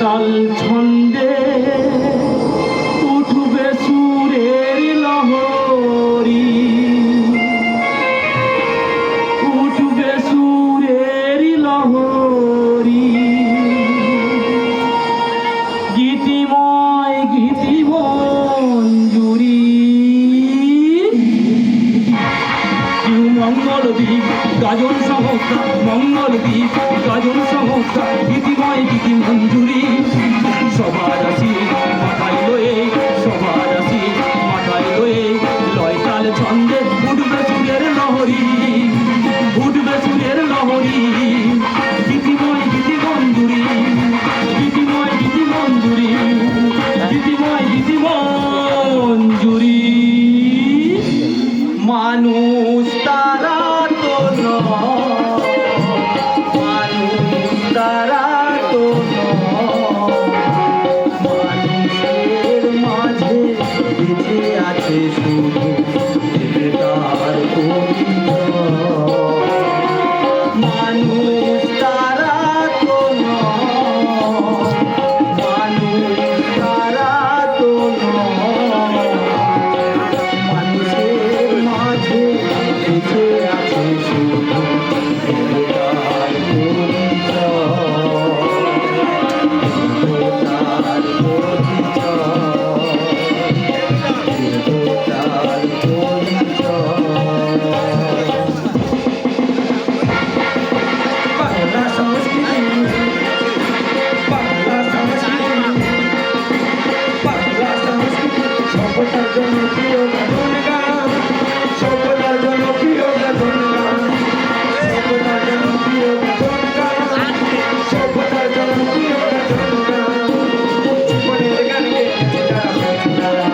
লয়তাল ছন্দে উঠবে সুরের লহরী, উঠবে সুরের লহরী। গীতিময় গীতিমঞ্জুরি মঙ্গলদ্বীপ গাজন সংস্থা, মঙ্গলদ্বীপ গাজন সংস্থা, গীতিময় গীতিমঞ্জুরি। সবার আসি মাথায় লয়ে, সবার আসি মাথায় লয়ে, লয়তাল ছন্দে উঠবে সুরের লহরী, উঠবে সুরের লহরী। গীতিময় গীতিমঞ্জুরি, গীতিময় গীতিমঞ্জুরি, গীতিময় গীতিমঞ্জুরি। মানুষ তারা তো নয়, মানুষ তারা তো নয়, মানুষের মাঝে বেঁচে আছে শুধু দেবতার পরিচয়। মানুষ তারা তো নয়, মানুষ তারা তো নয়, মানুষের মাঝে বেঁচে আছে শুধু দেবতার পরিচয়, দেবতার পরিচয়, দেবতার পরিচয়। বাংলা সংস্কৃতি, বাংলা সংস্কৃতি, বাংলা সংস্কৃতি সভ্যতার জনপ্রিয় গান গান, সভ্যতার জনপ্রিয় গান গান, সভ্যতার জনপ্রিয় গান গান, সভ্যতার জনপ্রিয় গান গান। জীবনের গান গেয়েছে যারা পেয়েছে তারা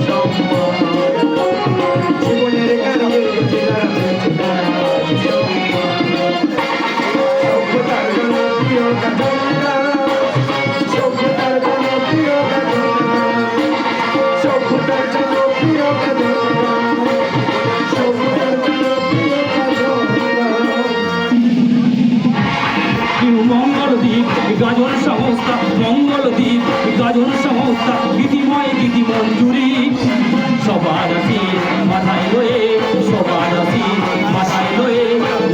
সম্মান, জীবনের গান গেয়েছে যারা পেয়েছে তারা সম্মান। সভ্যতার জনপ্রিয় গান গান, সভ্যতার জনপ্রিয় গান গান, সভ্যতার জনপ্রিয় গান গান, সভ্যতার জনপ্রিয় গান গান। মঙ্গলদ্বীপ গাজন সংস্থা, মঙ্গলদ্বীপ গাজন সংস্থা, গীতিময় গীতিমঞ্জুরি। সবার আসি মাথায় লয়ে, সবার আসি মাথায় লয়ে,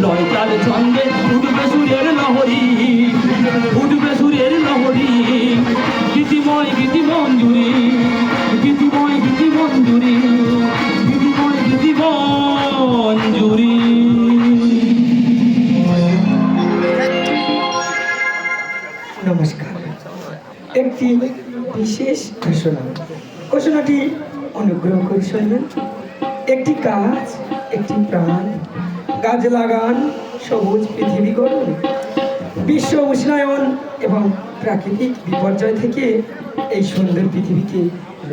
লয়তাল ছন্দে উঠবে সুরের লহরী, উঠবে সুরের লহরী। গীতিময় গীতিমঞ্জুরি, গীতিময় গীতিমঞ্জুরি, গীতিময় গীতিমঞ্জুরি। নমস্কার। একটি বিশেষ ঘোষণা, ঘোষণাটি অনুগ্রহ করে শুনবেন। একটি গাছ, একটি প্রাণ, গাছ লাগান, সবুজ পৃথিবী গড়ুন, বিশ্ব উষ্ণায়ন এবং প্রাকৃতিক বিপর্যয় থেকে এই সুন্দর পৃথিবীকে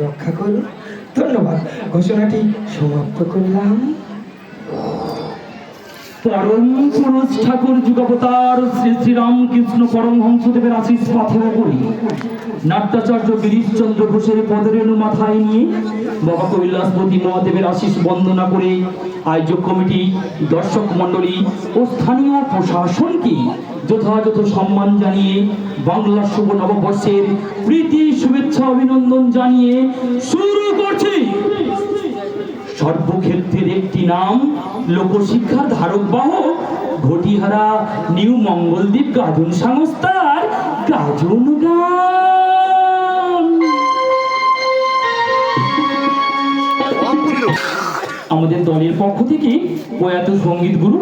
রক্ষা করুন। ধন্যবাদ। ঘোষণাটি সমাপ্ত করলাম। পরম পুরুষ ঠাকুর যুগাবতার শ্রী শ্রীরামকৃষ্ণ পরমহংসদেবের আশিস পাথেয় করি নাট্যাচার্য গিরিশচন্দ্র ঘোষের পদরেণু মাথায় নিয়ে বাবা কৈলাসপতি মহাদেবের আশিস বন্দনা করে আয়োজক কমিটি, দর্শক মণ্ডলী ও স্থানীয় প্রশাসনকে যথাযথ সম্মান জানিয়ে বাংলা শুভ নববর্ষের প্রীতি শুভেচ্ছা অভিনন্দন জানিয়ে শুরু করছি সর্বক্ষেত্রের একটি নাম, লোকশিক্ষার ধারক বাহক, ঘটিহারা নিউ মঙ্গলদ্বীপ গাজন সংস্থার গাজন গান। আমাদের দলের পক্ষ থেকে প্রয়াত সঙ্গীত গুরু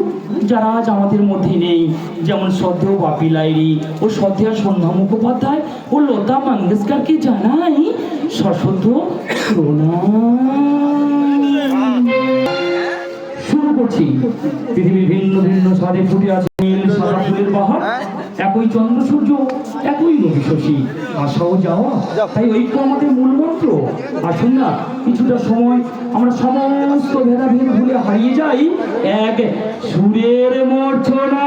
যারা আজ আমাদের মধ্যে নেই, যেমন শ্রদ্ধেয় বাপি লাইরি ও শ্রদ্ধেয় সন্ধ্যা মুখোপাধ্যায় ও লতা মঙ্গেশকরকে জানাই সশ্রদ্ধ প্রণাম। শুরু করছি। পৃথিবীর ভিন্ন ভিন্ন স্বাদে ফুটে আছে নীল সাদা ফুলের বাহার, একই চন্দ্র সূর্য, একই রবি শশী, আসাও যাওয়া, তাই ঐক্য আমাদের মূল মন্ত্র। আসুন না কিছুটা সময় আমরা সমস্ত ভেদাভেদ ভুলে হারিয়ে যাই এক সুরের মূর্ছনা।